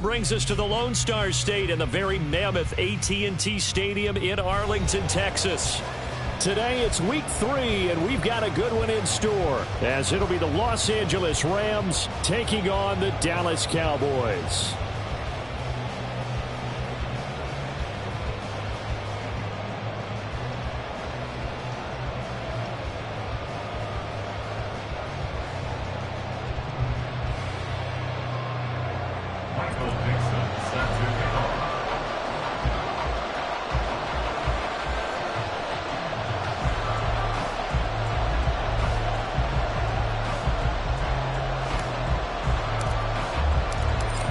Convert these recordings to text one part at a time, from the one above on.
brings us to the Lone Star State and the very mammoth AT&T Stadium in Arlington, Texas. Today it's week 3, and we've got a good one in store, as it'll be the Los Angeles Rams taking on the Dallas Cowboys.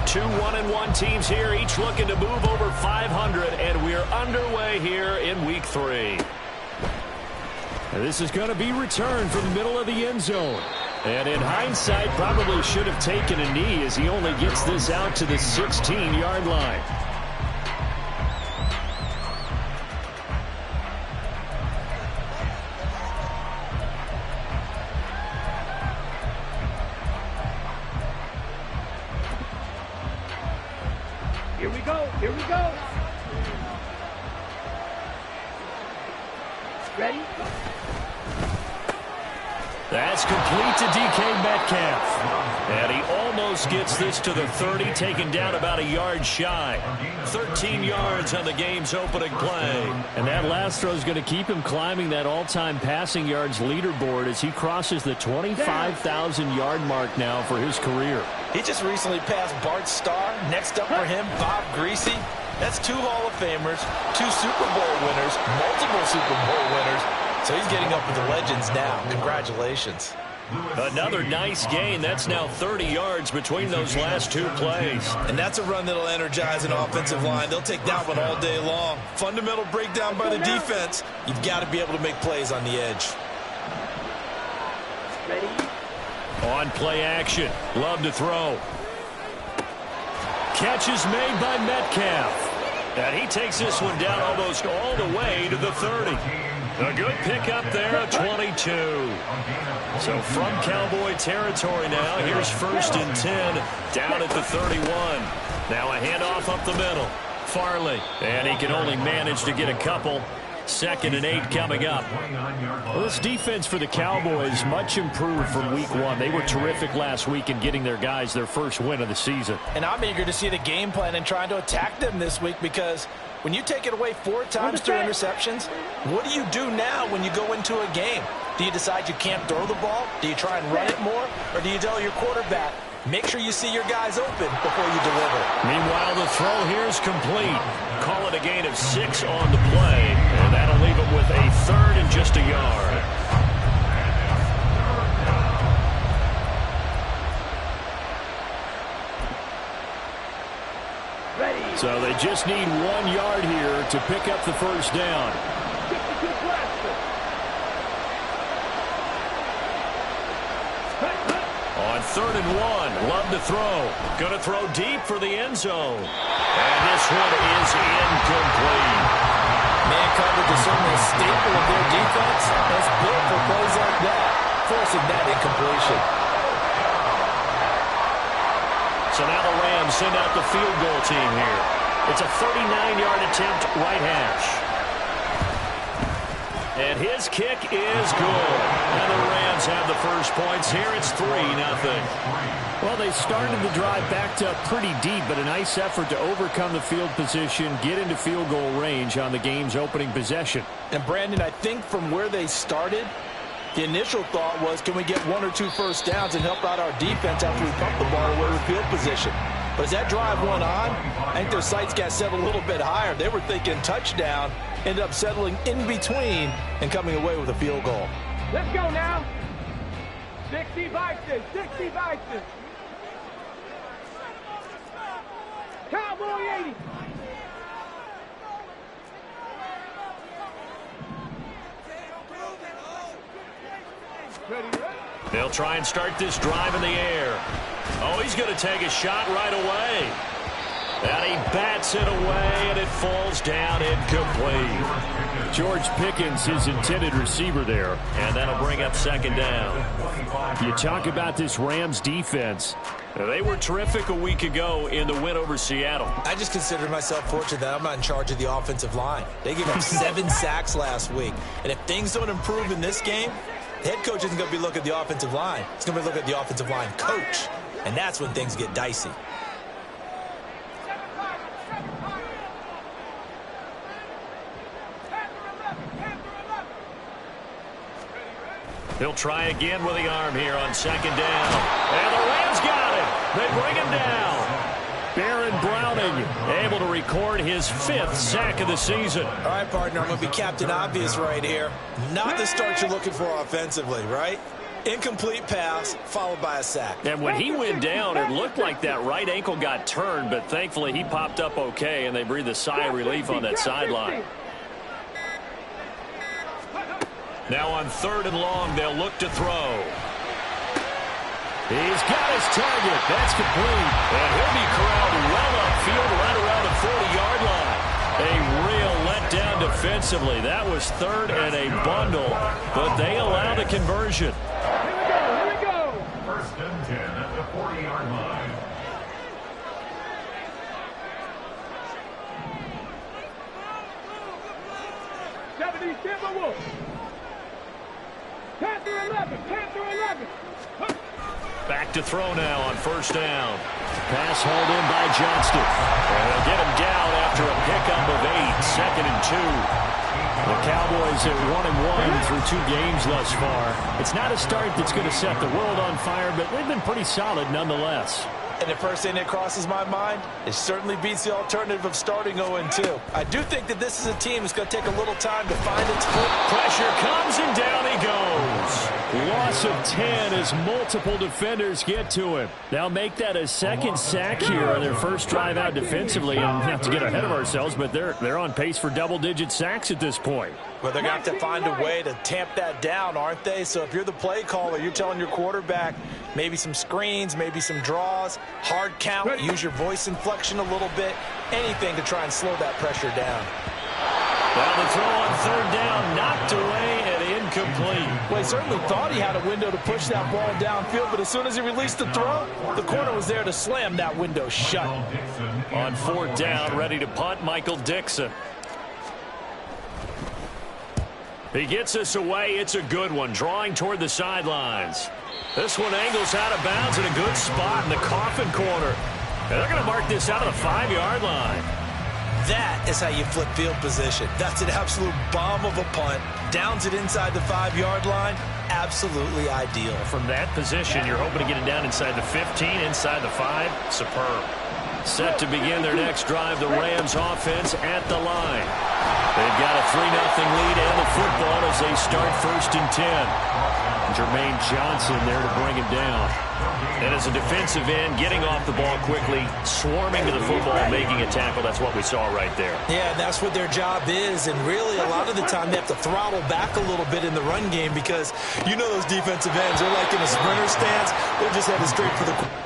Two 1-1 teams here, each looking to move over 500, and we're underway here in week 3. This is going to be returned from the middle of the end zone. And in hindsight, probably should have taken a knee as he only gets this out to the 16-yard line. Here we go. Here we go. Ready? That's complete to DK Metcalf. And he almost gets this to the 30, taken down about a yard shy. 13 yards on the game's opening play. And that last throw is going to keep him climbing that all-time passing yards leaderboard as he crosses the 25,000-yard mark now for his career. He just recently passed Bart Starr. Next up for him, Bob Greasy. That's 2 Hall of Famers, 2 Super Bowl winners, multiple Super Bowl winners. So he's getting up with the legends now. Congratulations. Another nice gain. That's now 30 yards between those last 2 plays. And that's a run that'll energize an offensive line. They'll take that one all day long. Fundamental breakdown by the defense. You've got to be able to make plays on the edge. Ready? On play action. Love to throw. Catch is made by Metcalf. And he takes this one down almost all the way to the 30. A good pickup there at 22. So from Cowboy territory now, here's 1st and 10 down at the 31. Now a handoff up the middle. Farley. And he can only manage to get a couple. 2nd and 8 coming up. Well, this defense for the Cowboys much improved from week 1. They were terrific last week in getting their guys their first win of the season. And I'm eager to see the game plan and trying to attack them this week, because when you take it away 4 times through interceptions, what do you do now when you go into a game? Do you decide you can't throw the ball? Do you try and run it more? Or do you tell your quarterback, make sure you see your guys open before you deliver? Meanwhile, the throw here is complete. Call it a gain of 6 on the play. And that'll leave him with a 3rd and just a yard. Ready? So they just need 1 yard here to pick up the first down. On 3rd and 1, Love to throw. Going to throw deep for the end zone. And this one is incomplete. Man coverage is certainly a staple of their defense. It's built for plays like that, forcing that incompletion. So now the Rams send out the field goal team here. It's a 39-yard attempt, right hash. And his kick is good. And the Rams have the first points here. It's 3-0. Well, they started the drive backed up pretty deep, but a nice effort to overcome the field position, get into field goal range on the game's opening possession. And, Brandon, I think from where they started, the initial thought was, can we get 1 or 2 first downs and help out our defense after we pump the ball away with field position? But as that drive went on, I think their sights got set a little bit higher. They were thinking touchdown, ended up settling in between and coming away with a field goal. Let's go now. 60 Vikings. 60 Vikings. Cowboy 80. They'll try and start this drive in the air. Oh, he's going to take a shot right away. And he bats it away, and it falls down incomplete. George Pickens, his intended receiver there, and that'll bring up 2nd down. You talk about this Rams defense. They were terrific a week ago in the win over Seattle. I just consider myself fortunate that I'm not in charge of the offensive line. They gave up 7 sacks last week. And if things don't improve in this game, the head coach isn't going to be looking at the offensive line. He's going to be looking at the offensive line coach. And that's when things get dicey. He'll try again with the arm here on second down. And the Rams got it. They bring him down. Baron Browning able to record his 5th sack of the season. All right, partner, I'm going to be Captain Obvious right here. Not the start you're looking for offensively, right? Incomplete pass followed by a sack. And when he went down, it looked like that right ankle got turned, but thankfully he popped up okay, and they breathed a sigh of relief on that sideline. Now on 3rd and long, they'll look to throw. He's got his target. That's complete. And he'll be corralled well upfield right around the 40-yard line. A real letdown defensively. That was 3rd and a bundle, but they allow the conversion. Here we go. 1st and 10 at the 40-yard line. Panther 11, Panther 11. Back to throw now on 1st down. Pass hauled in by Johnston. And they'll get him down after a pickup of 8. 2nd and 2. The Cowboys at 1-1 through 2 games thus far. It's not a start that's going to set the world on fire, but they've been pretty solid nonetheless. And the first thing that crosses my mind, it certainly beats the alternative of starting 0-2. I do think that this is a team that's going to take a little time to find its foot. Pressure comes and down he goes. Loss of 10 as multiple defenders get to him. They'll make that a 2nd sack here on their first drive out defensively. And not to get ahead of ourselves, but they're on pace for double-digit sacks at this point. Well, they're going to have to find a way to tamp that down, aren't they? So if you're the play caller, you're telling your quarterback maybe some screens, maybe some draws, hard count, use your voice inflection a little bit, anything to try and slow that pressure down. Now the throw on 3rd down, knocked away and incomplete. Well, he certainly thought he had a window to push that ball downfield, but as soon as he released the throw, the corner was there to slam that window shut. On 4th down, ready to punt, Michael Dixon. He gets us away. It's a good one, drawing toward the sidelines. This one angles out of bounds in a good spot in the coffin corner. And they're going to mark this out of the 5-yard line. That is how you flip field position. That's an absolute bomb of a punt. Downs it inside the 5-yard line. Absolutely ideal. From that position, you're hoping to get it down inside the 15, inside the 5. Superb. Set to begin their next drive, the Rams offense at the line. They've got a 3-0 lead and the football as they start 1st and 10. Jermaine Johnson there to bring him down. And as a defensive end, getting off the ball quickly, swarming to the football, making a tackle, that's what we saw right there. Yeah, that's what their job is. And really, a lot of the time, they have to throttle back a little bit in the run game because you know those defensive ends, they're like in a sprinter stance. They're just headed straight for the...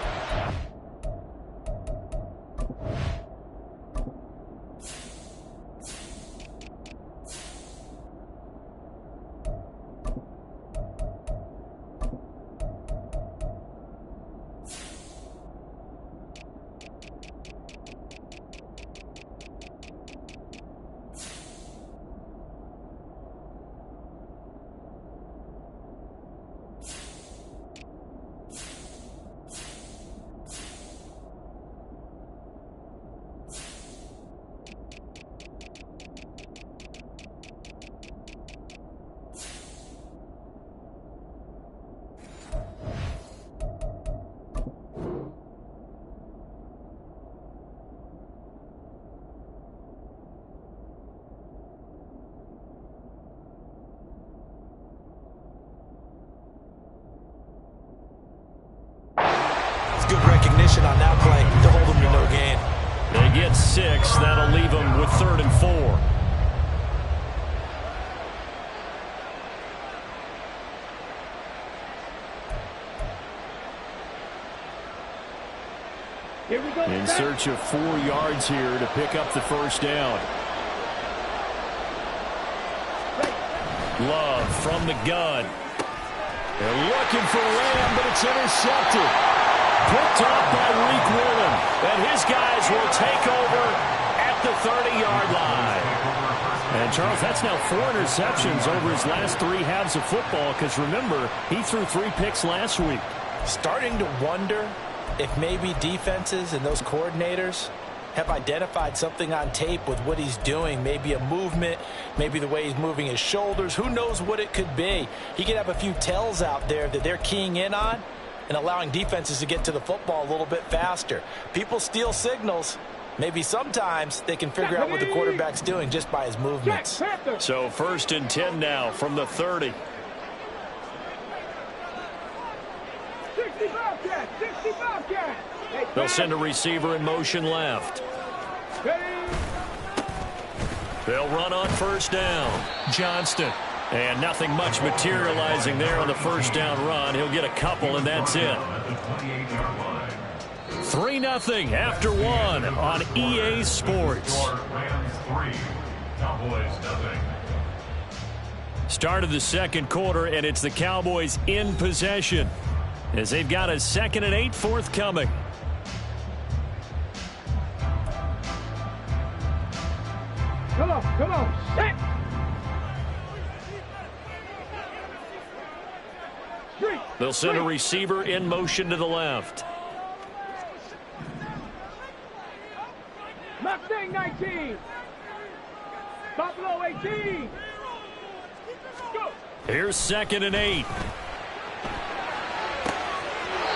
Good recognition on that play to hold them to no gain. They get 6. That'll leave them with 3rd and 4. Here we go. In search of 4 yards here to pick up the 1st down. Love from the gun. They're looking for Lamb, but it's intercepted. Picked off by Reek Woolen. And his guys will take over at the 30-yard line. And, Charles, that's now 4 interceptions over his last 3 halves of football because, remember, he threw 3 picks last week. Starting to wonder if maybe defenses and those coordinators have identified something on tape with what he's doing. Maybe a movement, maybe the way he's moving his shoulders. Who knows what it could be? He could have a few tells out there that they're keying in on and allowing defenses to get to the football a little bit faster. People steal signals. Maybe sometimes they can figure out what the quarterback's doing just by his movements. So 1st and 10 now from the 30. 65 cat, 65 cat. They'll send a receiver in motion left. They'll run on 1st down. Johnston. And nothing much materializing there on the 1st down run. He'll get a couple, and that's it. 3-0 after 1 on EA Sports. Start of the 2nd quarter, and it's the Cowboys in possession as they've got a 2nd and 8 forthcoming. Come on, set. They'll send a receiver in motion to the left. Mustang 19. Buffalo 18. Go. Here's 2nd and 8.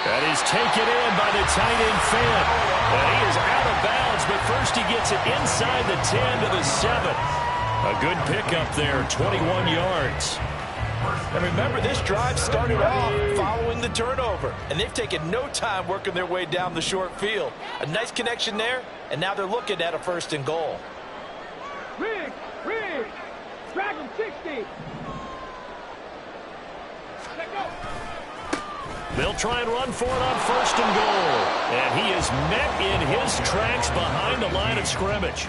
That is taken in by the tight end Fant. And he is out of bounds, but first he gets it inside the 10 to the 7. A good pickup there, 21 yards. And remember, this drive started off following the turnover, and they've taken no time working their way down the short field. A nice connection there, and now they're looking at a 1st and goal. Rig, drag him 60. Let go. They'll try and run for it on 1st and goal. And he is met in his tracks behind the line of scrimmage.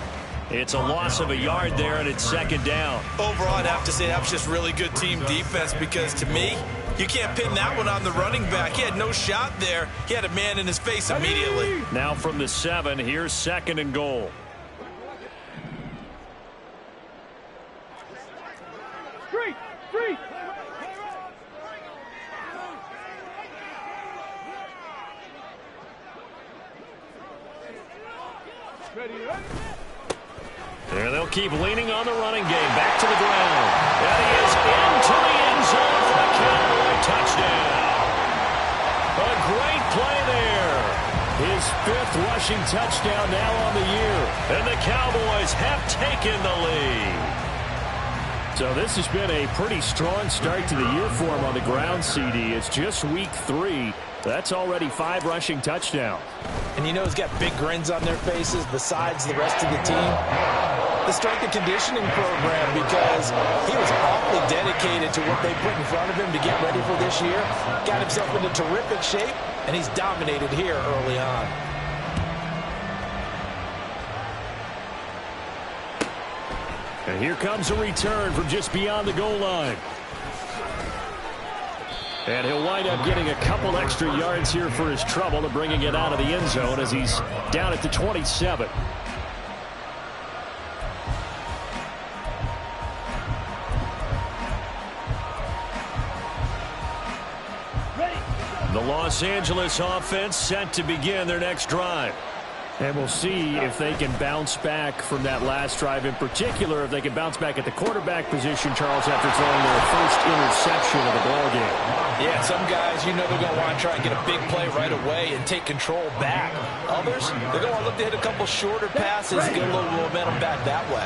It's a loss of a yard there, and it's 2nd down. Overall, I'd have to say that was just really good team defense because, to me, you can't pin that one on the running back. He had no shot there. He had a man in his face immediately. Now from the 7, here's 2nd and goal. Three. Ready. There they'll keep leaning on the running game. Back to the ground. And he is into the end zone for a Cowboy touchdown. A great play there. His 5th rushing touchdown now on the year. And the Cowboys have taken the lead. So this has been a pretty strong start to the year for him on the ground, CD. It's just week 3. That's already 5 rushing touchdowns. And you know he's got big grins on their faces besides the rest of the team. The strength and conditioning program, because he was awfully dedicated to what they put in front of him to get ready for this year. Got himself into terrific shape, and he's dominated here early on. And here comes a return from just beyond the goal line. And he'll wind up getting a couple extra yards here for his trouble and bringing it out of the end zone as he's down at the 27. The Los Angeles offense set to begin their next drive. And we'll see if they can bounce back from that last drive. In particular, if they can bounce back at the quarterback position, Charles, after throwing their first interception of the ballgame. Yeah, some guys, you know they're going to want to try and get a big play right away and take control back. Others, they're going to want to look to hit a couple shorter passes and get a little momentum back that way.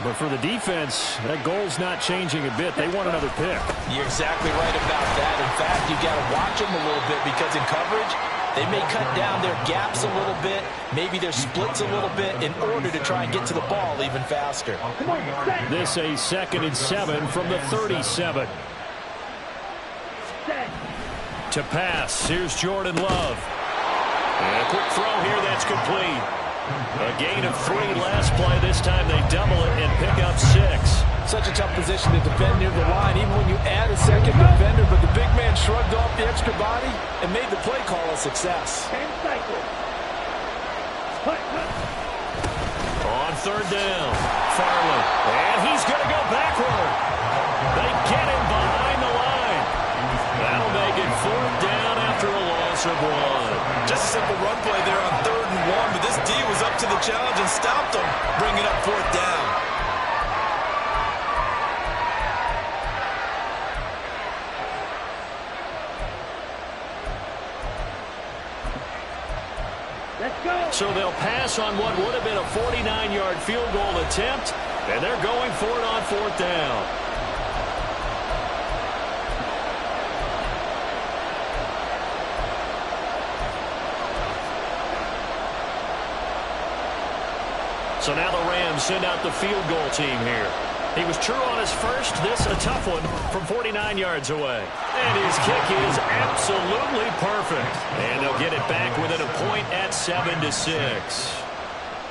But for the defense, that goal's not changing a bit. They want another pick. You're exactly right about that. In fact, you got to watch them a little bit because in coverage, they may cut down their gaps a little bit, maybe their splits a little bit in order to try and get to the ball even faster. This a 2nd and 7 from the 37. To pass, here's Jordan Love. And a quick throw here, that's complete. A gain of 3 last play. This time they double it and pick up 6. Such a tough position to defend near the line, even when you add a second defender. But the big man shrugged off the extra body and made the play call a success. On third down, Farley. And he's going to go backward. They get him behind the line. That'll make it fourth down after a loss of 1. Just a simple run play there on 3rd and 1, but this D was up to the challenge and stopped them, bringing up fourth down. So they'll pass on what would have been a 49-yard field goal attempt, and they're going for it on fourth down. So now the Rams send out the field goal team here. He was true on his first. This a tough one from 49 yards away. And his kick is absolutely perfect. And they'll get it back within a point at 7-6.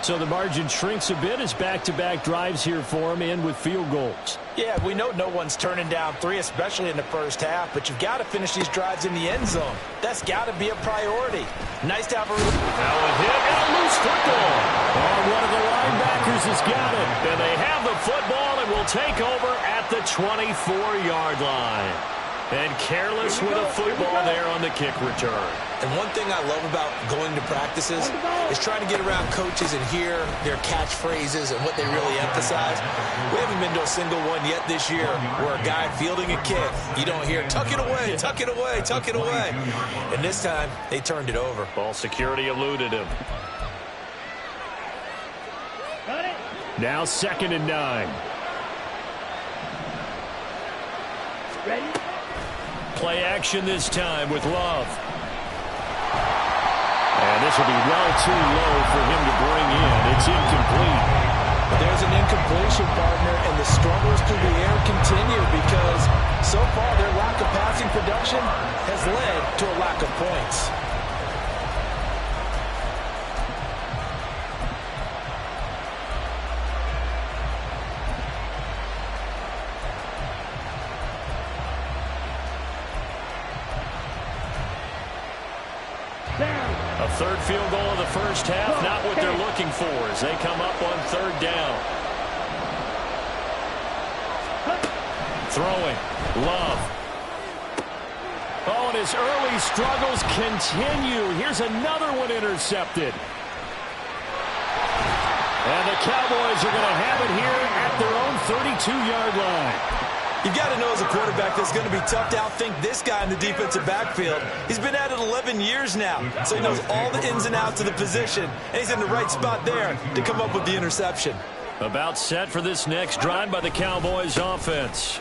So the margin shrinks a bit as back-to-back drives here for him, in with field goals. Yeah, we know no one's turning down 3, especially in the first half, but you've got to finish these drives in the end zone. That's got to be a priority. Nice to have a... Now a hit and a loose football. And one of the linebackers has got it. And they have the football and will take over at the 24-yard line. And careless with a football there on the kick return. And one thing I love about going to practices is trying to get around coaches and hear their catchphrases and what they really emphasize. We haven't been to a single one yet this year where a guy fielding a kick, you don't hear, tuck it away, tuck it away, tuck it away. And this time, they turned it over. Ball security eluded him. Now 2nd and 9. Ready? Play action this time with Love. And this will be well too low for him to bring in. It's incomplete. There's an incompletion, partner, and the struggles through the air continue because so far their lack of passing production has led to a lack of points. A third field goal of the first half, not what they're looking for as they come up on 3rd down. Throwing. Love. Oh, and his early struggles continue. Here's another one intercepted. And the Cowboys are going to have it here at their own 32-yard line. You've got to know as a quarterback that it's going to be tough to outthink this guy in the defensive backfield. He's been at it 11 years now, so he knows all the ins and outs of the position, and he's in the right spot there to come up with the interception. About set for this next drive by the Cowboys offense.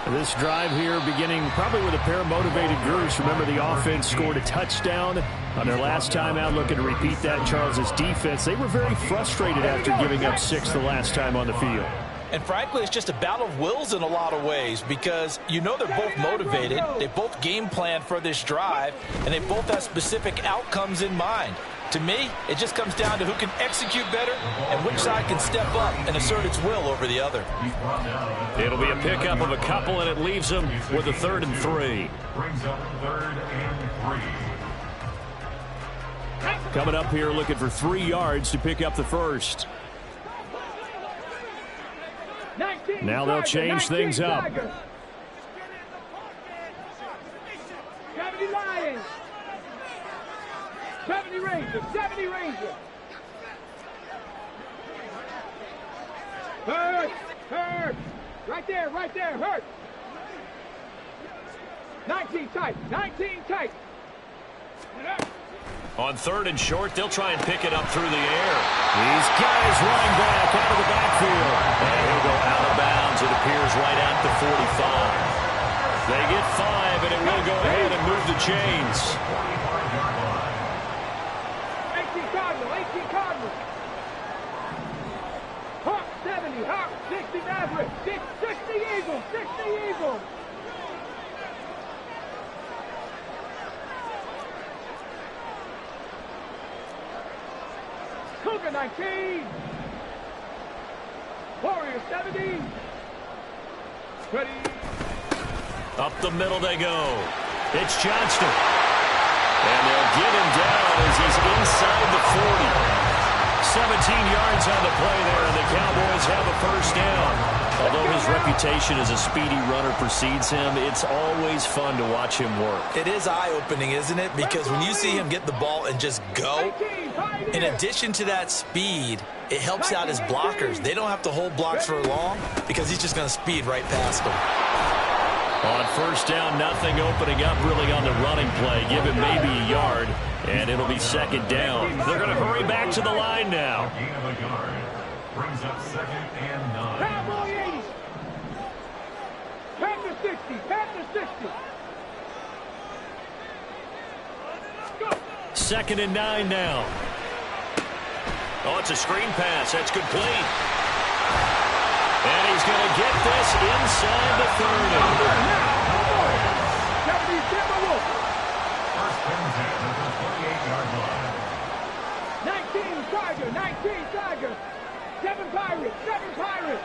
This drive here beginning probably with a pair of motivated groups. Remember, the offense scored a touchdown on their last time out. Looking to repeat that. Charles' defense, they were very frustrated after giving up 6 the last time on the field. And frankly, it's just a battle of wills in a lot of ways because you know they're both motivated, they both game plan for this drive, and they both have specific outcomes in mind. To me, it just comes down to who can execute better and which side can step up and assert its will over the other. It'll be a pickup of a couple, and it leaves them with a 3rd and 3. Brings up 3rd and 3. Coming up here looking for 3 yards to pick up the first. Now they'll change things up. 70 Lions. 70 Rangers. 70 Rangers. Hurt. Hurt. Right there. Right there. Hurt. 19 tight. 19 tight. On 3rd and short, they'll try and pick it up through the air. These guys running back out of the backfield. And he'll go out of bounds, it appears, right at the 45. They get 5, and it will go ahead and move the chains. 18 Cardinal. 18 Cardinal. Hawk 70. Hawk 60 Maverick. 60 Eagles. 60 Eagles. Cougar 19. Warrior 70. Ready. Up the middle they go. It's Johnston. And they'll get him down as he's inside the 40. 17 yards on the play there, and the Cowboys have a first down. Although his reputation as a speedy runner precedes him, it's always fun to watch him work. It is eye-opening, isn't it? Because when you see him get the ball and just go, in addition to that speed, it helps out his blockers. They don't have to hold blocks for long because he's just going to speed right past them. On first down, nothing opening up really on the running play. Give him maybe a yard, and it'll be second down. They're going to hurry back to the line now. Gain of a yard. Brings up 2nd and 9. Cowboy 80. Panther 60. Panther 60. Go. 2nd and 9 now. Oh, it's a screen pass. That's complete. And he's going to get this inside the 30. First and 10 at the 28-yard line. 19 Tiger. 19 Tiger. 7 Pirates. 7 Pirates.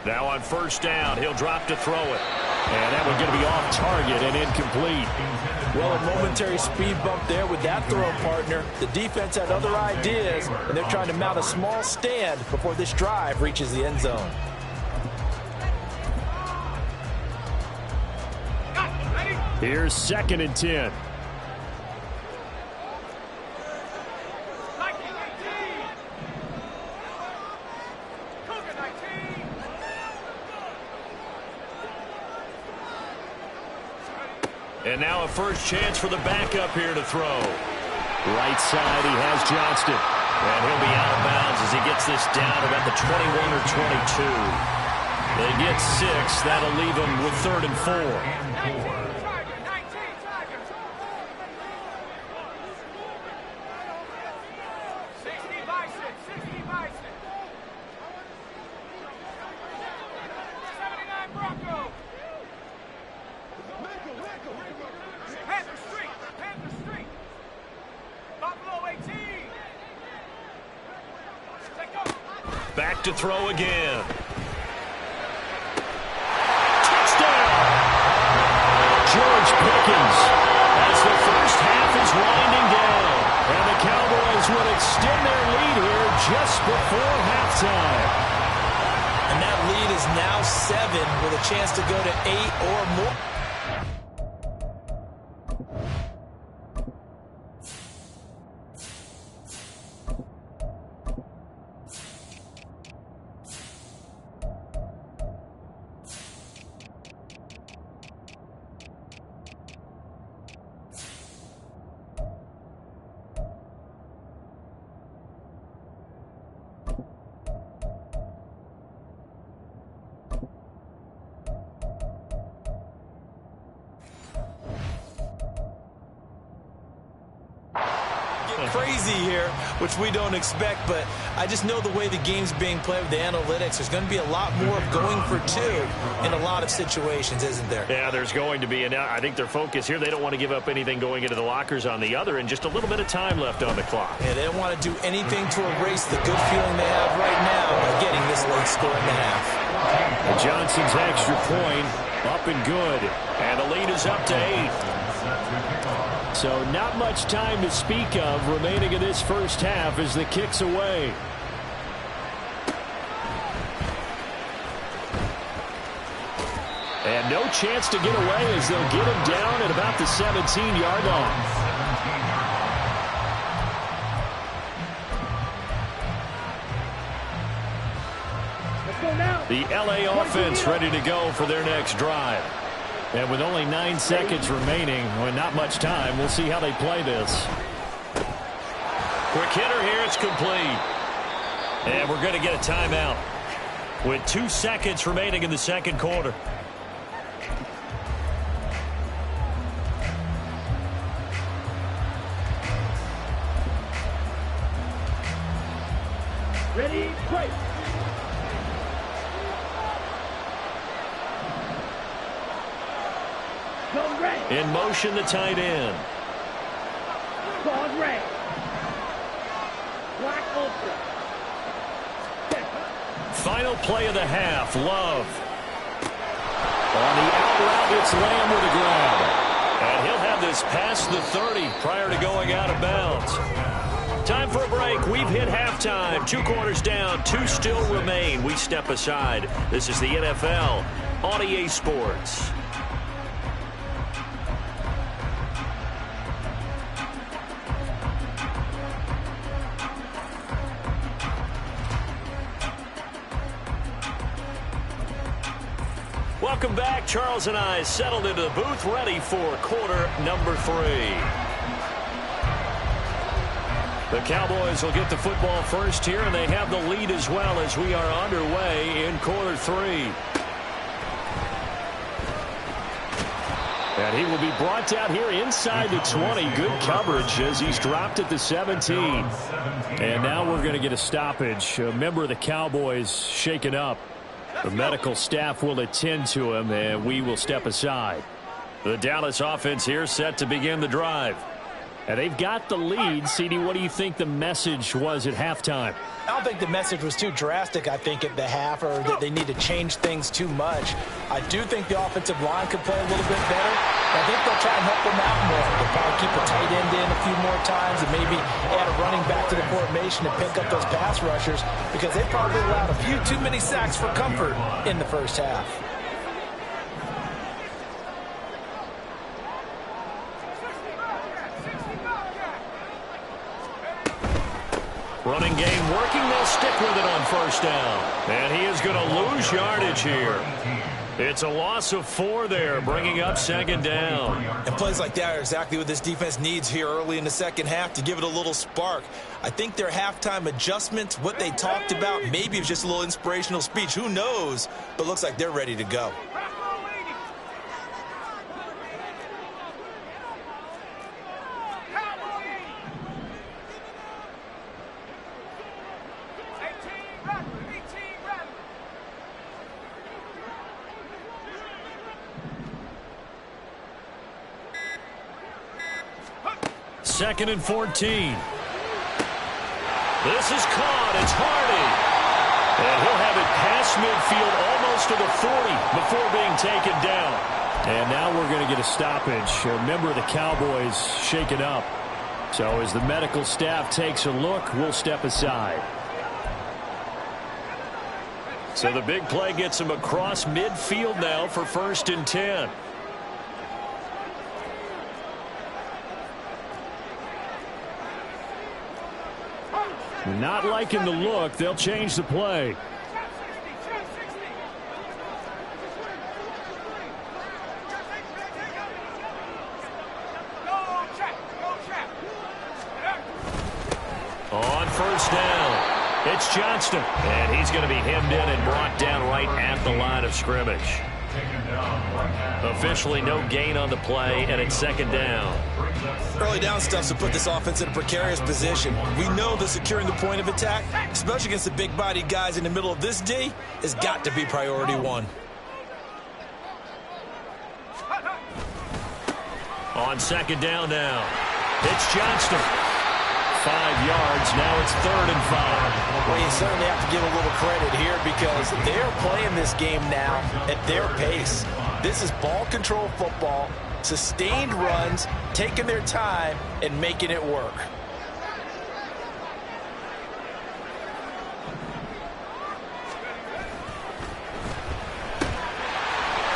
Now on first down, he'll drop to throw it. And that one's going to be off target and incomplete. Well, a momentary speed bump there with that throw, partner. The defense had other ideas, and they're trying to mount a small stand before this drive reaches the end zone. Here's 2nd and 10. And now a first chance for the backup here to throw. Right side, he has Johnston. And he'll be out of bounds as he gets this down about the 21 or 22. They get 6. That'll leave him with 3rd and 4. Back to throw again. Touchdown! George Pickens as the first half is winding down. And the Cowboys would extend their lead here just before halftime. And that lead is now 7 with a chance to go to 8 or more. Crazy here, which we don't expect, but I just know the way the game's being played with the analytics, there's going to be a lot more of going for 2 in a lot of situations, isn't there? Yeah, there's going to be, and I think their focus here, they don't want to give up anything going into the lockers on the other, and just a little bit of time left on the clock. Yeah, they don't want to do anything to erase the good feeling they have right now by getting this late score in the half. And Johnson's extra point up and good, and the lead is up to 8. So not much time to speak of remaining in this first half as the kick's away. And no chance to get away as they'll get him down at about the 17-yard line. The LA offense ready to go for their next drive. And with only 9 seconds remaining, well, not much time, we'll see how they play this. Quick hitter here, it's complete. And we're going to get a timeout with 2 seconds remaining in the second quarter. Ready, play. In motion, the tight end. Ball red. Black ultra. Final play of the half. Love. On the out route, it's Lamb with a grab. And he'll have this past the 30 prior to going out of bounds. Time for a break. We've hit halftime. 2 quarters down. 2 still remain. We step aside. This is the NFL on EA Sports. Welcome back. Charles and I settled into the booth, ready for quarter number 3. The Cowboys will get the football first here, and they have the lead as well as we are underway in quarter 3. And he will be brought down here inside the 20. Good coverage as he's dropped at the 17. And now we're going to get a stoppage. A member of the Cowboys shaken up. The medical staff will attend to him, and we will step aside. The Dallas offense here set to begin the drive. And they've got the lead. CD, what do you think the message was at halftime? I don't think the message was too drastic, I think, at the half, or that they need to change things too much. I do think the offensive line could play a little bit better. I think they'll try and help them out more. They'll probably keep a tight end in a few more times and maybe add a running back to the formation to pick up those pass rushers, because they probably allowed a few too many sacks for comfort in the first half. Running game working. They'll stick with it on first down. And he is going to lose yardage here. It's a loss of 4 there, bringing up second down. And plays like that are exactly what this defense needs here early in the second half to give it a little spark. I think their halftime adjustments, what they talked about, maybe it was just a little inspirational speech. Who knows? But looks like they're ready to go. Second and 14. This is caught. It's Hardy. And he'll have it past midfield almost to the 40 before being taken down. And now we're going to get a stoppage. A member of the Cowboys shaken up. So as the medical staff takes a look, we'll step aside. So the big play gets him across midfield now for 1st and 10. Not liking the look. They'll change the play. On first down, it's Johnston. And he's going to be hemmed in and brought down right at the line of scrimmage. Officially no gain on the play, and it's second down. Early down stuff to put this offense in a precarious position. We know that securing the point of attack, especially against the big-bodied guys in the middle of this D, has got to be priority 1. On second down now, it's Johnston. 5 yards. Now it's 3rd and 5. Well, you certainly have to give a little credit here because they're playing this game now at their pace. This is ball control football, sustained runs, taking their time, and making it work.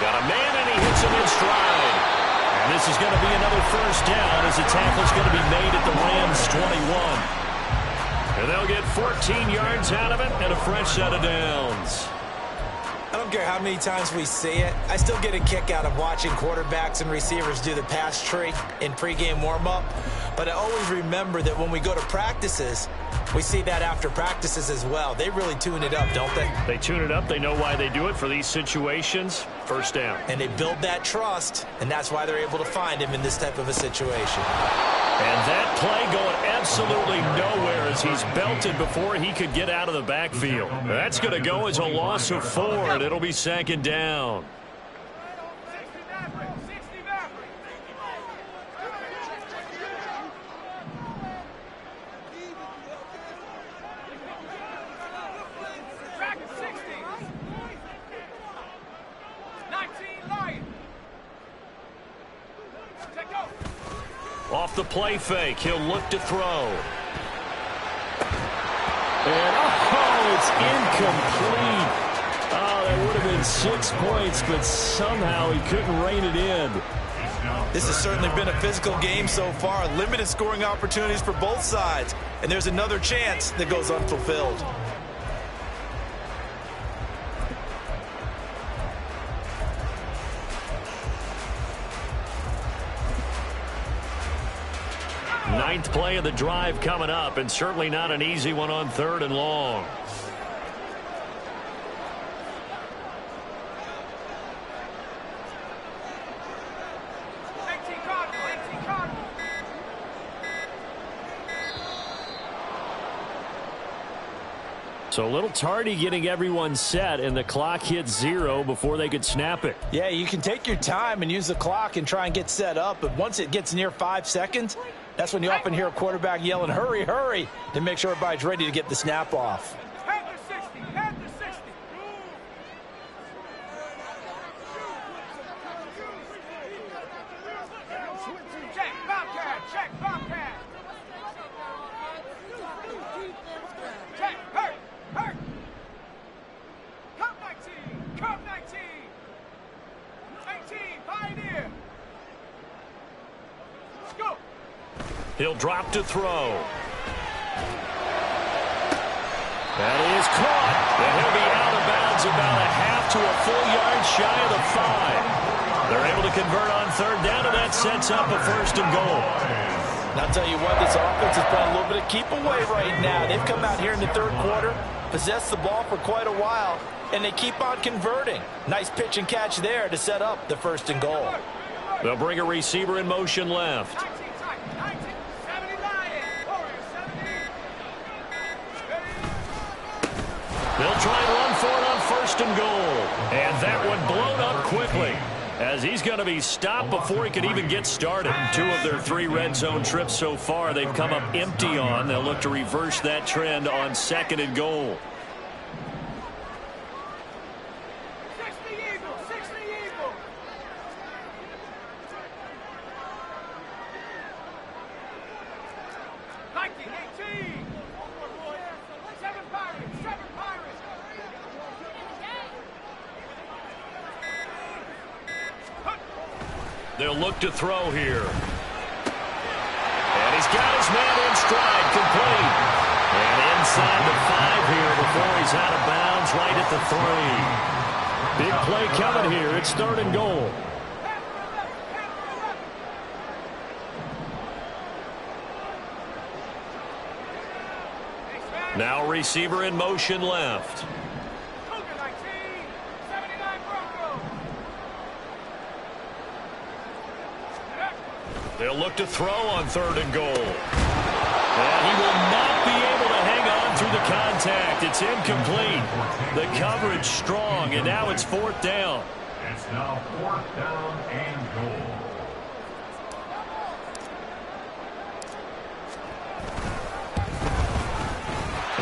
Got a man, and he hits him in stride. And this is going to be another first down as the tackle's going to be made at the Rams' 21. And they'll get 14 yards out of it and a fresh set of downs. I don't care how many times we see it. I still get a kick out of watching quarterbacks and receivers do the pass tree in pregame warm-up. But I always remember that when we go to practices, we see that after practices as well. They really tune it up, don't they? They tune it up. They know why they do it for these situations. First down. And they build that trust, and that's why they're able to find him in this type of a situation. And that play going absolutely nowhere as he's belted before he could get out of the backfield. That's going to go as a loss of 4, and it'll be second down. Off the play fake, he'll look to throw. And, it's incomplete. Oh, that would have been 6 points, but somehow he couldn't rein it in. This has certainly been a physical game so far. Limited scoring opportunities for both sides. And there's another chance that goes unfulfilled. Ninth play of the drive coming up, and certainly not an easy one on 3rd and long. So a little tardy getting everyone set, and the clock hit 0 before they could snap it. Yeah, you can take your time and use the clock and try and get set up, but once it gets near 5 seconds, that's when you often hear a quarterback yelling, hurry, hurry, to make sure everybody's ready to get the snap off. Panther 60, Panther 60. Check, Bobcat, check, Bobcat. Check, hurt, hurt. Cup 19, Cup 19. 19, Pioneer. Let's go. He'll drop to throw. That is caught. And he'll be out of bounds about a half to a full yard shy of the 5. They're able to convert on 3rd down, and that sets up a 1st and goal. And I'll tell you what, this offense is playing a little bit of keep away right now. They've come out here in the 3rd quarter, possessed the ball for quite a while, and they keep on converting. Nice pitch and catch there to set up the 1st and goal. They'll bring a receiver in motion left. They'll try and run for it on 1st and goal. And that one blown up quickly, as he's going to be stopped before he could even get started. 2 of their 3 red zone trips so far they've come up empty on. They'll look to reverse that trend on 2nd and goal. 60 Eagles, 60 Eagles. Viking 18. 7 Pirates, 7 Pirates. They'll look to throw here. And he's got his man in stride, complete. And inside the 5 here before he's out of bounds, right at the 3. Big play coming here. It's 3rd and goal. Now receiver in motion left. They'll look to throw on 3rd and goal. And he will not be able to hang on through the contact. It's incomplete. The coverage strong, and now it's 4th down. It's now 4th down and goal.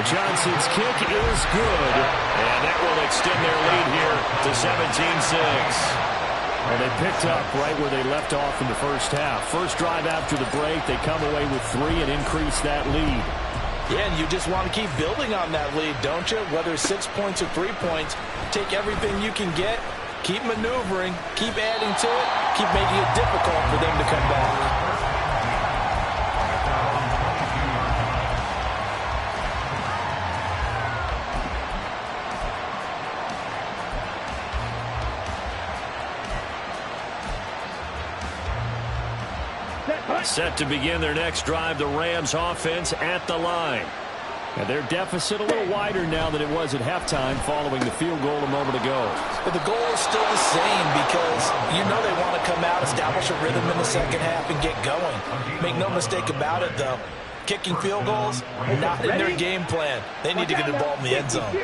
Johnson's kick is good, and that will extend their lead here to 17-6. Well, they picked up right where they left off in the first half. First drive after the break, they come away with 3 and increase that lead. Yeah, and you just want to keep building on that lead, don't you? Whether it's 6 points or 3 points, take everything you can get, keep maneuvering, keep adding to it, keep making it difficult for them to come back. Set to begin their next drive, the Rams offense at the line. And their deficit a little wider now than it was at halftime following the field goal a moment ago. But the goal is still the same because you know they want to come out, establish a rhythm in the second half, and get going. Make no mistake about it, though. Kicking field goals, not in their game plan. They need to get the ball in the end zone.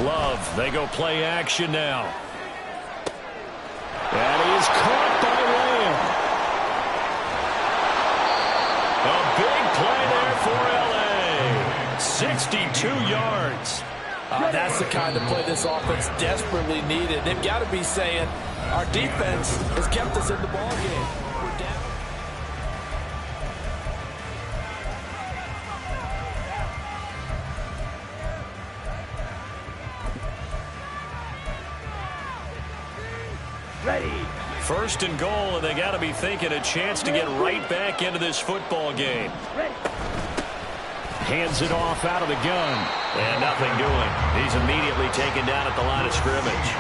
Love, they go play action now. And he is caught by Lamb. A big play there for L.A. 62 yards. That's the kind of play this offense desperately needed. They've got to be saying, our defense has kept us in the ball game. We're down. Ready. First and goal, and they got to be thinking a chance to get right back into this football game. Ready. Hands it off out of the gun. And nothing doing. He's immediately taken down at the line of scrimmage.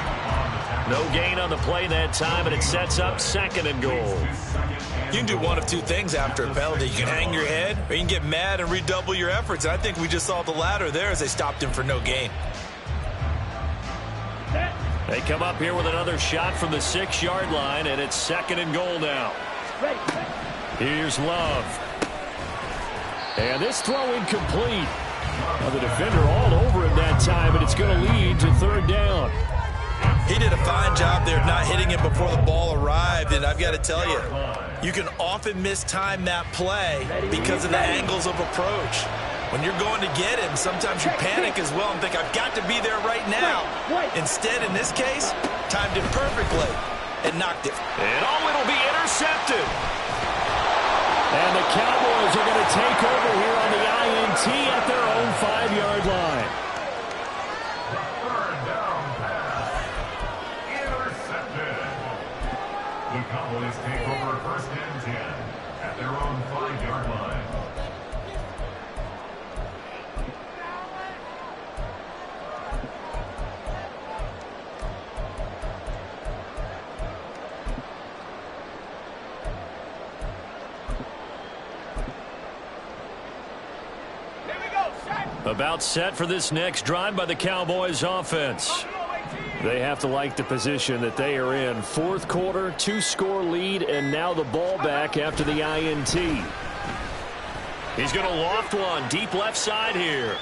No gain on the play that time, and it sets up second and goal. You can do one of two things after a penalty. You can hang your head, or you can get mad and redouble your efforts. And I think we just saw the latter there as they stopped him for no gain. They come up here with another shot from the 6-yard line, and it's second and goal now. Ready. Here's Love. And this throw incomplete. Now the defender all over him that time, and it's going to lead to third down. He did a fine job there not hitting it before the ball arrived, and I've got to tell you, you can often mistime that play because of the angles of approach. When you're going to get him, sometimes you panic as well and think, I've got to be there right now. Instead, in this case, timed it perfectly and knocked it. And it'll be intercepted. And the Cowboys are going to take over here on the INT at their own 5-yard line. Third down pass. Intercepted. The Cowboys take over first and 10 at their own 5-yard line. About set for this next drive by the Cowboys offense. They have to like the position that they are in. Fourth quarter, 2-score lead, and now the ball back after the INT. He's going to loft one deep left side here.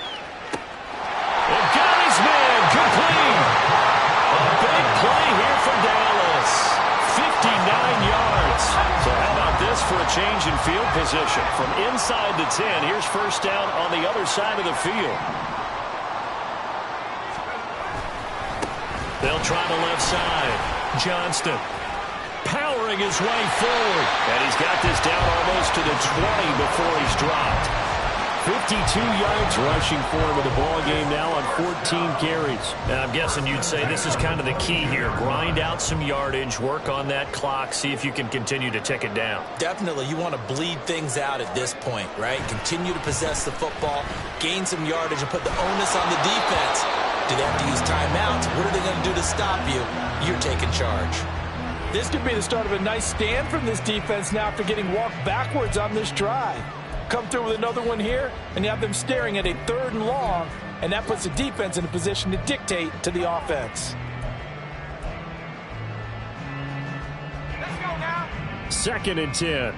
And got his man complete. A big play here for Dallas. 59 yards. So how about this for a change in field position? From inside the 10, here's first down on the other side of the field. They'll try the left side. Johnston powering his way forward. And he's got this down almost to the 20 before he's dropped. 52 yards rushing for him in the ball game now on 14 carries. Now, I'm guessing you'd say this is kind of the key here. Grind out some yardage, work on that clock, see if you can continue to tick it down. Definitely, you want to bleed things out at this point, right? Continue to possess the football, gain some yardage, and put the onus on the defense. Do they have to use timeouts? What are they going to do to stop you? You're taking charge. This could be the start of a nice stand from this defense now after getting walked backwards on this drive. Come through with another one here, and you have them staring at a 3rd and long, and that puts the defense in a position to dictate to the offense. Let's go now. Second and 10.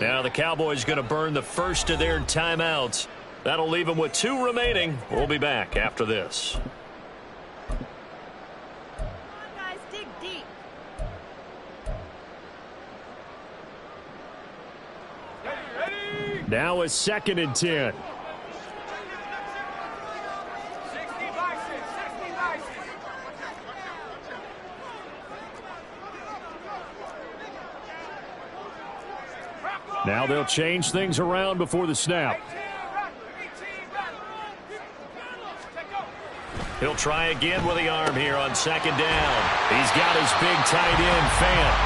Now the Cowboys going to burn the first of their timeouts. That'll leave them with 2 remaining. We'll be back after this. Come on, guys, dig deep. Ready. Now it's second and 10. 60 Bison. 60 Bison. Now they'll change things around before the snap. He'll try again with the arm here on second down. He's got his big tight end, Fant.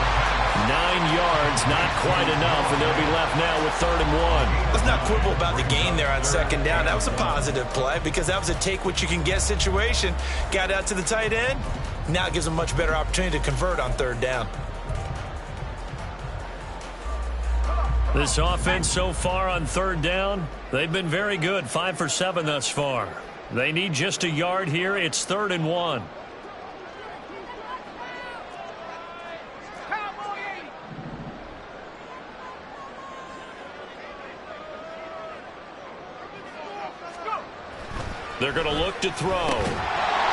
9 yards, not quite enough, and they'll be left now with 3rd and 1. Let's not quibble about the gain there on second down. That was a positive play because that was a take-what-you-can-get situation. Got out to the tight end. Now it gives them a much better opportunity to convert on 3rd down. This offense so far on 3rd down, they've been very good, 5 for 7 thus far. They need just a yard here. It's 3rd and 1. They're going to look to throw.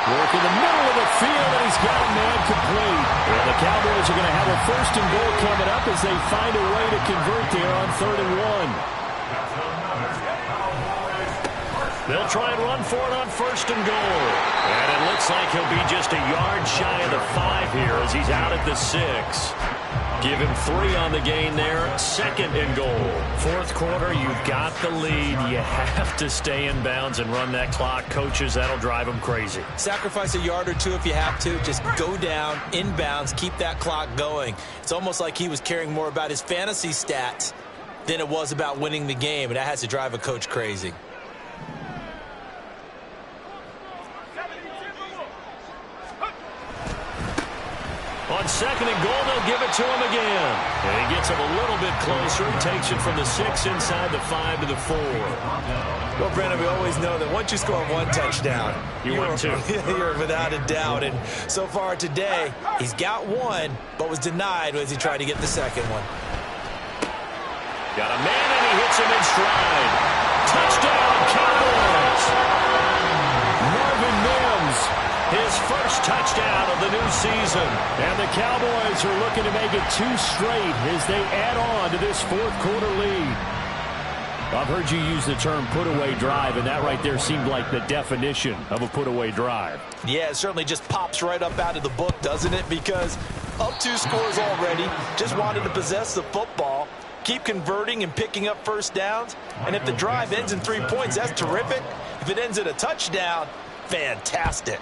Work in the middle of the field, and he's got a man complete. And the Cowboys are going to have a 1st and goal coming up as they find a way to convert there on 3rd and 1. They'll try and run for it on 1st and goal. And it looks like he'll be just a yard shy of the 5 here as he's out at the 6. Give him 3 on the gain there. 2nd and goal. 4th quarter, you've got the lead. You have to stay in bounds and run that clock. Coaches, that'll drive them crazy. Sacrifice a yard or 2 if you have to. Just go down, in bounds, keep that clock going. It's almost like he was caring more about his fantasy stats than it was about winning the game, and that has to drive a coach crazy. On 2nd and goal, they'll give it to him again. And he gets him a little bit closer. He takes it from the 6 inside the 5 to the 4. Well, Brandon, we always know that once you score 1 touchdown, you're 2. You're without a doubt. And so far today, he's got 1, but was denied as he tried to get the 2nd one. Got a man, and he hits him in stride. Touchdown, Cowboys! Marvin Mims, his first touchdown of the new season. And the Cowboys are looking to make it 2 straight as they add on to this 4th quarter lead. I've heard you use the term put-away drive, and that right there seemed like the definition of a put-away drive. Yeah, it certainly just pops right up out of the book, doesn't it? Because up 2 scores already, just wanted to possess the football, keep converting and picking up 1st downs. And if the drive ends in 3 points, that's terrific. If it ends in a touchdown, fantastic.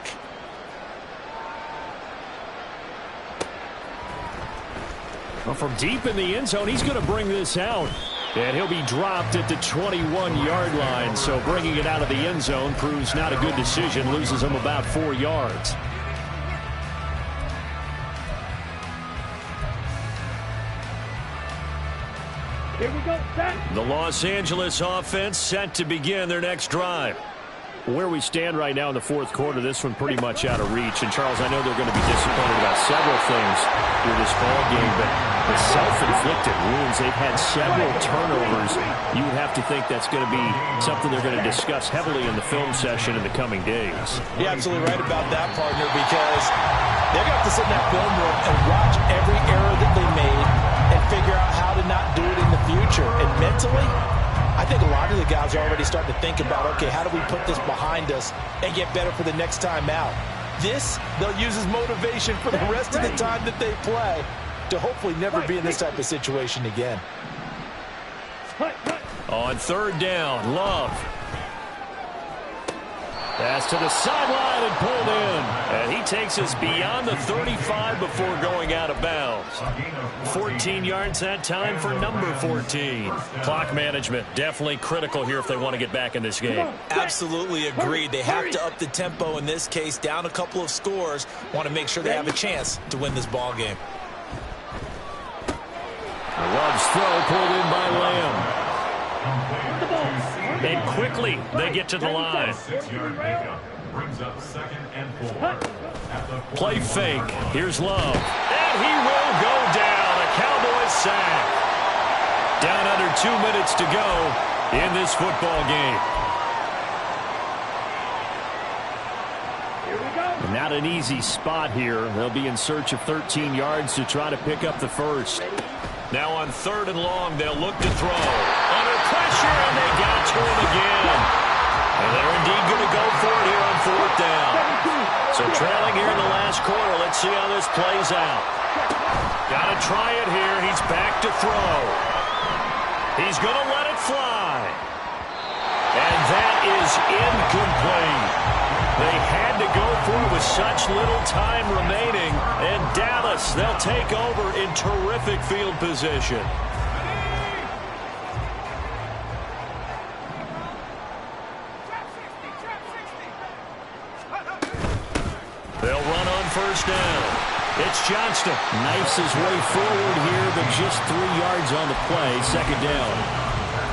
Well, from deep in the end zone, he's going to bring this out. And he'll be dropped at the 21-yard line. So bringing it out of the end zone proves not a good decision. Loses him about 4 yards. Here we go, set. The Los Angeles offense set to begin their next drive. Where we stand right now in the 4th quarter, this one pretty much out of reach. And, Charles, I know they're going to be disappointed about several things through this ball game, but the self-inflicted wounds, they've had several turnovers. You would have to think that's going to be something they're going to discuss heavily in the film session in the coming days. You're absolutely right about that, partner, because they're going to have to sit in that film room and watch every error that they made and figure out how to not do it in the future. And mentally, I think a lot of the guys are already starting to think about, okay, how do we put this behind us and get better for the next time out? This, they'll use as motivation for the rest of the time that they play to hopefully never be in this type of situation again. On 3rd down, Love. Pass to the sideline and pulled in. And he takes us beyond the 35 before going out of bounds. 14 yards that time for number 14. Clock management definitely critical here if they want to get back in this game. Absolutely agreed. They have to up the tempo in this case, down a couple of scores. Want to make sure they have a chance to win this ball game. Love's throw pulled in by Lamb. And quickly they get to the line. 6-yard pickup brings up 2nd and 4. Play fake. Here's Love. And he will go down. A Cowboys sack. Down under 2 minutes to go in this football game. Not an easy spot here. They'll be in search of 13 yards to try to pick up the first. Now on 3rd and long, they'll look to throw. Under pressure, and they got to him again. And they're indeed going to go for it here on 4th down. So trailing here in the last quarter, let's see how this plays out. Got to try it here. He's back to throw. He's going to let it fly. And that is incomplete. They had to go for it with such little time remaining. And Dallas, they'll take over in terrific field position. They'll run on 1st down. It's Johnston. Knifes his way forward here, but just 3 yards on the play. 2nd down.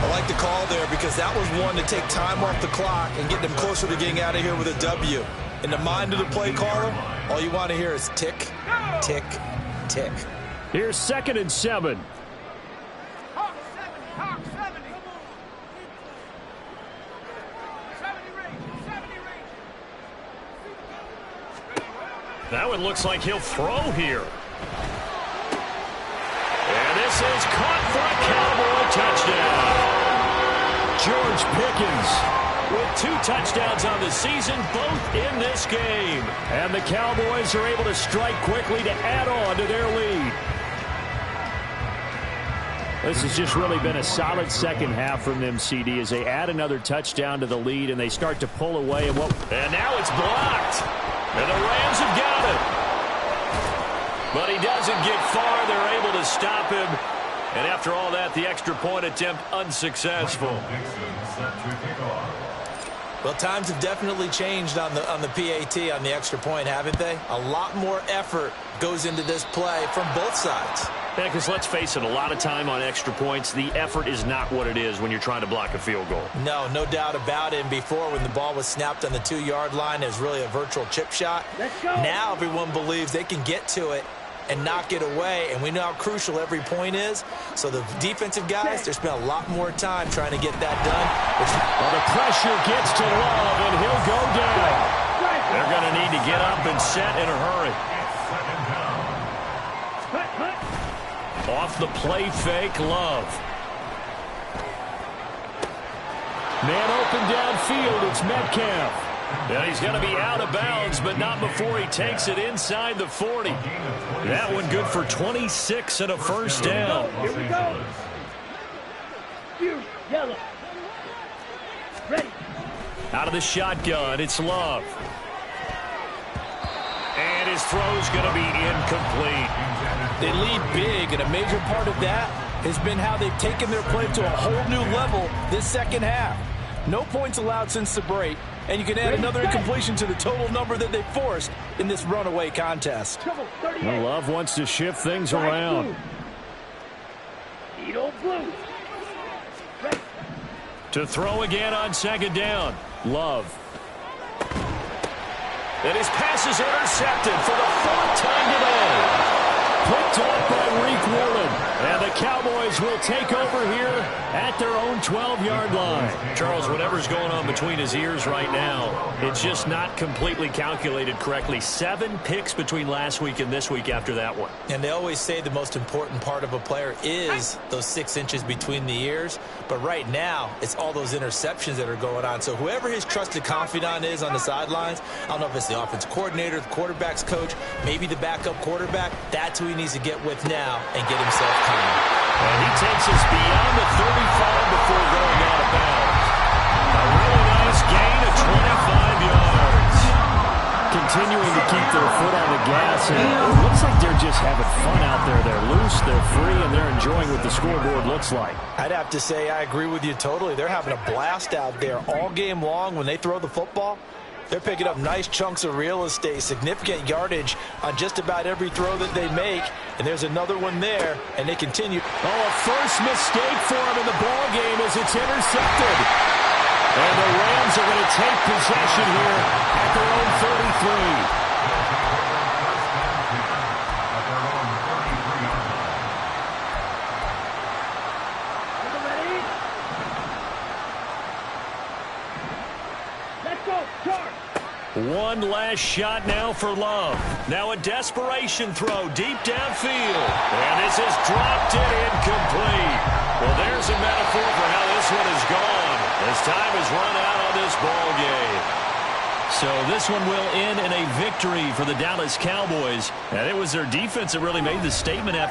I like the call there because that was one to take time off the clock and get them closer to getting out of here with a W. In the mind of the play caller, all you want to hear is tick, tick, tick. Here's 2nd and 7. Hawk 70. 70 range. 70 range. That one looks like he'll throw here. And this is caught for a Cowboy touchdown. George Pickens with 2 touchdowns on the season, both in this game. And the Cowboys are able to strike quickly to add on to their lead. This has just really been a solid second half from them, CD, as they add another touchdown to the lead and they start to pull away. And now it's blocked. And the Rams have got it. But he doesn't get far. They're able to stop him. And after all that, the extra point attempt unsuccessful. Well, times have definitely changed on the PAT, on the extra point, haven't they? A lot more effort goes into this play from both sides. Yeah, because let's face it, a lot of time on extra points, the effort is not what it is when you're trying to block a field goal. No doubt about it. And before, when the ball was snapped on the 2-yard line, it was really a virtual chip shot. Now everyone believes they can get to it and knock it away, and we know how crucial every point is. So the defensive guys, they spent a lot more time trying to get that done. Well, the pressure gets to Love, and he'll go down. They're going to need to get up and set in a hurry. Off the play fake, Love. Man open downfield, it's Metcalf. And he's going to be out of bounds, but not before he takes it inside the 40. That one good for 26 and a first down. Here we go. Yellow. Ready. Out of the shotgun, it's Love. And his throw's going to be incomplete. They lead big, and a major part of that has been how they've taken their play to a whole new level this second half. No points allowed since the break, and you can add another incompletion to the total number that they forced in this runaway contest. Well, Love wants to shift things around. To throw again on second down. Love. And his pass is intercepted for the 4th time today. Picked up by Reek Woolen. And the Cowboys will take over here at their own 12-yard line. Charles, whatever's going on between his ears right now, it's just not completely calculated correctly. 7 picks between last week and this week after that one. And they always say the most important part of a player is those 6 inches between the ears. But right now, it's all those interceptions that are going on. So whoever his trusted confidant is on the sidelines, I don't know if it's the offense coordinator, the quarterback's coach, maybe the backup quarterback, that's who he needs to get with now and get himself calm. And he takes us beyond the 35 before going out of bounds. A really nice gain of 25 yards. Continuing to keep their foot on the gas, and it looks like they're just having fun out there. They're loose, they're free, and they're enjoying what the scoreboard looks like. I'd have to say I agree with you totally. They're having a blast out there all game long when they throw the football. They're picking up nice chunks of real estate, significant yardage on just about every throw that they make. And there's another one there, and they continue. Oh, a first mistake for him in the ball game as it's intercepted. And the Rams are going to take possession here at their own 33. One last shot now for Love. Now a desperation throw deep downfield. And this is dropped it incomplete. Well, there's a metaphor for how this one is gone as time has run out on this ball game. So this one will end in a victory for the Dallas Cowboys. And it was their defense that really made the statement after